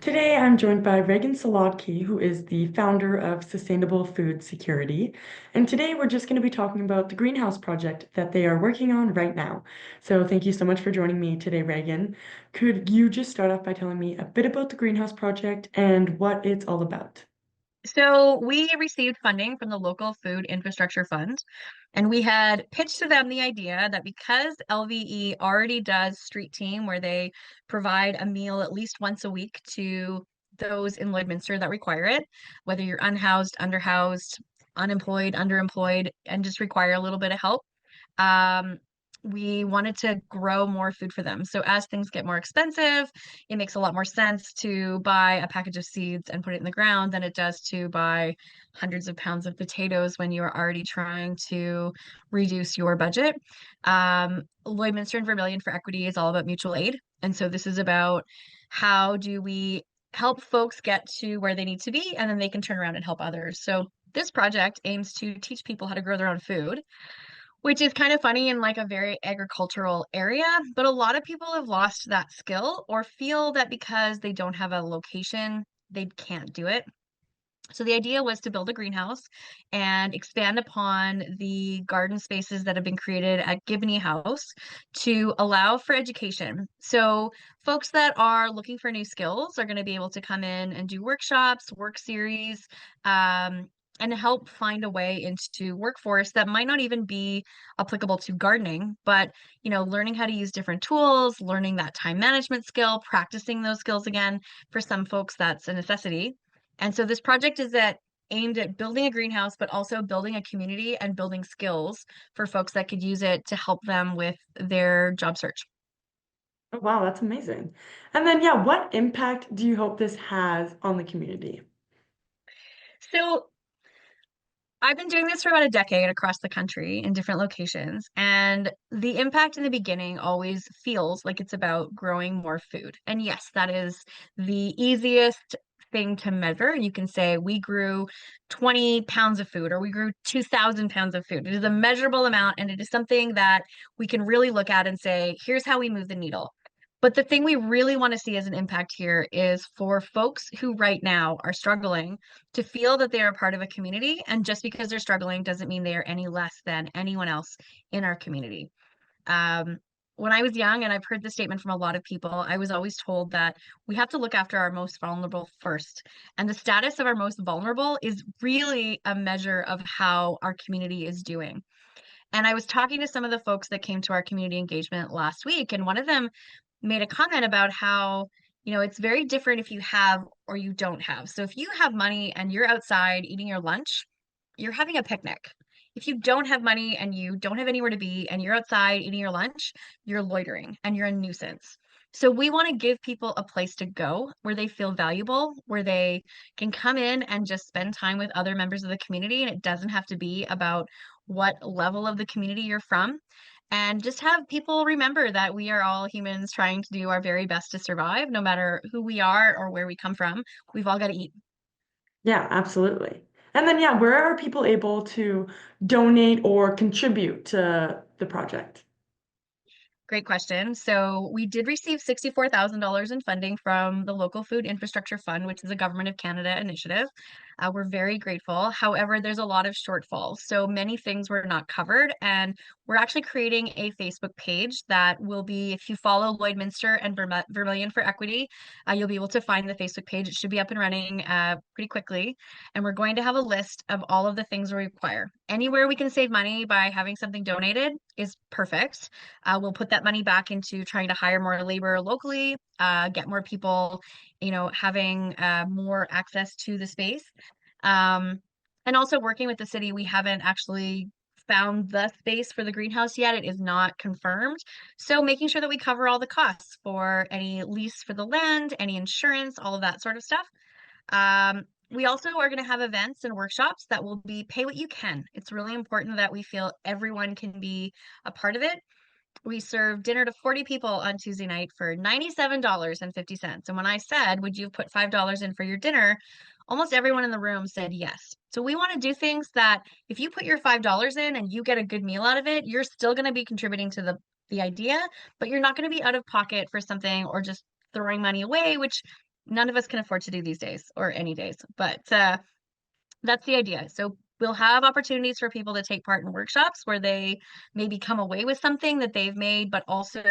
Today, I'm joined by Reagan Solodke, who is the founder of Sustainable Food Security. And today, we're just going to be talking about the greenhouse project that they are working on right now. So, thank you so much for joining me today, Reagan. Could you just start off by telling me a bit about the greenhouse project and what it's all about? So we received funding from the local food infrastructure fund, and we had pitched to them the idea that because LVE already does street team where they provide a meal at least once a week to those in Lloydminster that require it, whether you're unhoused, underhoused, unemployed, underemployed, and just require a little bit of help. Um, we wanted to grow more food for them. So as things get more expensive, it makes a lot more sense to buy a package of seeds and put it in the ground than it does to buy hundreds of pounds of potatoes when you are already trying to reduce your budget. Lloydminster and Vermilion for Equity is all about mutual aid. And so this is about how do we help folks get to where they need to be, and then they can turn around and help others. So this project aims to teach people how to grow their own food, which is kind of funny in like a very agricultural area, but a lot of people have lost that skill or feel that because they don't have a location, they can't do it. So the idea was to build a greenhouse and expand upon the garden spaces that have been created at Gibney House to allow for education. So folks that are looking for new skills are going to be able to come in and do workshops, work series, and help find a way into workforce that might not even be applicable to gardening, but learning how to use different tools, learning that time management skill, practicing those skills again. For some folks, that's a necessity. And so this project is that aimed at building a greenhouse, but also building a community and building skills for folks that could use it to help them with their job search. Oh, wow, that's amazing. And then, yeah, what impact do you hope this has on the community? So I've been doing this for about a decade across the country in different locations, and the impact in the beginning always feels like it's about growing more food. And yes, that is the easiest thing to measure. You can say we grew 20 pounds of food or we grew 2,000 pounds of food. It is a measurable amount, and it is something that we can really look at and say, here's how we move the needle. But the thing we really want to see as an impact here is for folks who right now are struggling to feel that they are a part of a community. And just because they're struggling doesn't mean they are any less than anyone else in our community. Um, when I was young, and I've heard this statement from a lot of people, I was always told that we have to look after our most vulnerable first. And the status of our most vulnerable is really a measure of how our community is doing. And I was talking to some of the folks that came to our community engagement last week, and one of them made a comment about how, it's very different if you have or you don't have. So if you have money and you're outside eating your lunch, you're having a picnic. If you don't have money and you don't have anywhere to be and you're outside eating your lunch, you're loitering and you're a nuisance. So we want to give people a place to go where they feel valuable, where they can come in and just spend time with other members of the community. And it doesn't have to be about what level of the community you're from. And just have people remember that we are all humans trying to do our very best to survive, no matter who we are or where we come from. We've all got to eat. Yeah, absolutely. And then, yeah, where are people able to donate or contribute to the project? Great question. So we did receive $64,000 in funding from the local food infrastructure fund, which is a government of Canada initiative. We're very grateful. However, there's a lot of shortfalls. So many things were not covered. And we're actually creating a Facebook page that will be, if you follow Lloydminster and Vermilion for Equity, you'll be able to find the Facebook page. It should be up and running pretty quickly. And we're going to have a list of all of the things we require. Anywhere we can save money by having something donated is perfect. We'll put that money back into trying to hire more labor locally, get more people, having more access to the space. Um, and also working with the city, we haven't actually found the space for the greenhouse yet. It is not confirmed. So making sure that we cover all the costs for any lease for the land, any insurance, all of that sort of stuff. We also are going to have events and workshops that will be pay what you can. It's really important that we feel everyone can be a part of it. We served dinner to 40 people on Tuesday night for $97.50. And when I said, would you put $5 in for your dinner? Almost everyone in the room said yes. So we want to do things that if you put your $5 in and you get a good meal out of it, you're still going to be contributing to the idea, but you're not going to be out of pocket for something or just throwing money away, which none of us can afford to do these days or any days, but that's the idea. So we'll have opportunities for people to take part in workshops where they maybe come away with something that they've made, but also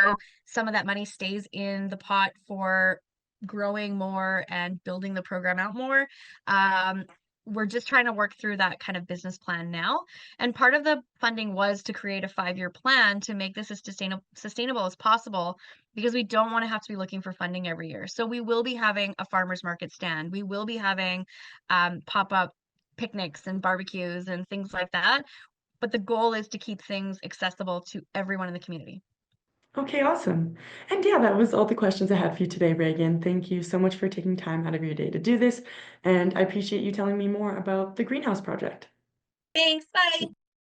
some of that money stays in the pot for growing more and building the program out more. Um, we're just trying to work through that kind of business plan now. And part of the funding was to create a 5-year plan to make this as sustainable as possible because we don't want to have to be looking for funding every year. So we will be having a farmers market stand. We will be having pop-up picnics and barbecues and things like that. But the goal is to keep things accessible to everyone in the community. Okay, awesome. And yeah, that was all the questions I had for you today, Reagan. Thank you so much for taking time out of your day to do this, and I appreciate you telling me more about the greenhouse project. Thanks. Bye.